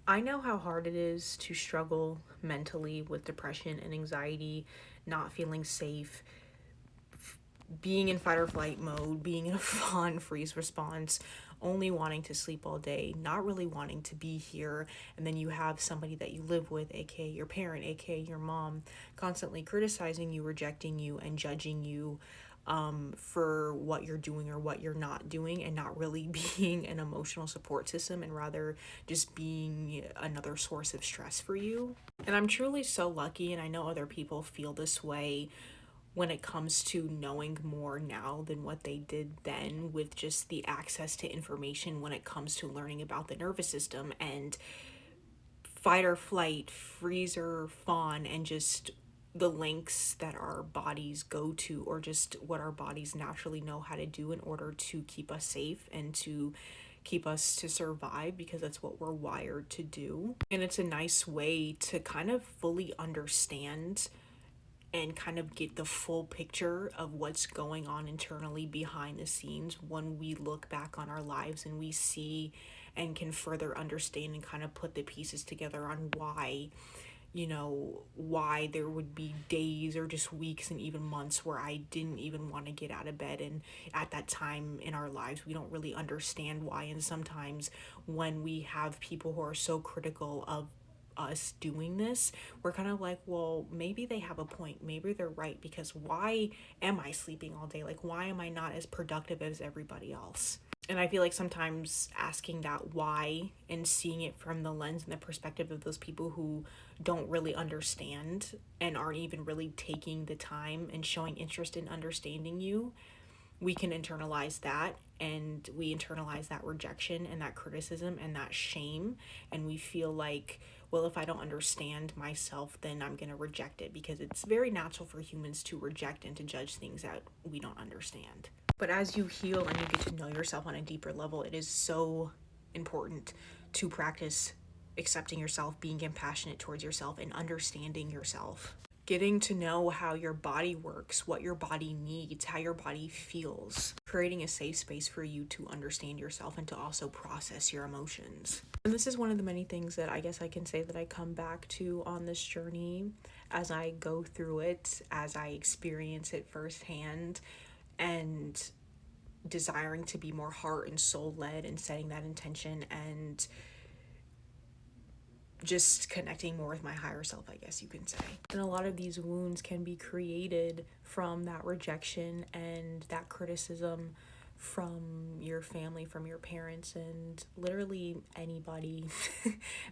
I know how hard it is to struggle mentally with depression and anxiety, not feeling safe, being in fight or flight mode, being in a fawn freeze response, only wanting to sleep all day, not really wanting to be here. And then you have somebody that you live with, aka your parent, aka your mom, constantly criticizing you, rejecting you, and judging you for what you're doing or what you're not doing, and not really being an emotional support system, and rather just being another source of stress for you. And I'm truly so lucky, and I know other people feel this way when it comes to knowing more now than what they did then, with just the access to information when it comes to learning about the nervous system and fight or flight, freeze or fawn, and just the lengths that our bodies go to, or just what our bodies naturally know how to do in order to keep us safe and to keep us to survive, because that's what we're wired to do. And it's a nice way to kind of fully understand and kind of get the full picture of what's going on internally behind the scenes when we look back on our lives and we see and can further understand and kind of put the pieces together on why, why there would be days or just weeks and even months where I didn't even want to get out of bed. And at that time in our lives, we don't really understand why. And sometimes when we have people who are so critical of us doing this, we're kind of like, well, maybe they have a point. Maybe they're right, because why am I sleeping all day? Like, why am I not as productive as everybody else? And I feel like sometimes asking that why and seeing it from the lens and the perspective of those people who don't really understand and aren't even really taking the time and showing interest in understanding you, we can internalize that, and we internalize that rejection and that criticism and that shame, and we feel like, well, if I don't understand myself, then I'm going to reject it, because it's very natural for humans to reject and to judge things that we don't understand. But as you heal and you get to know yourself on a deeper level, it is so important to practice accepting yourself, being compassionate towards yourself, and understanding yourself. Getting to know how your body works, what your body needs, how your body feels. Creating a safe space for you to understand yourself and to also process your emotions. And this is one of the many things that I guess I can say that I come back to on this journey as I go through it, as I experience it firsthand, and desiring to be more heart and soul led and setting that intention and just connecting more with my higher self, I guess you can say. And a lot of these wounds can be created from that rejection and that criticism from your family, from your parents, and literally anybody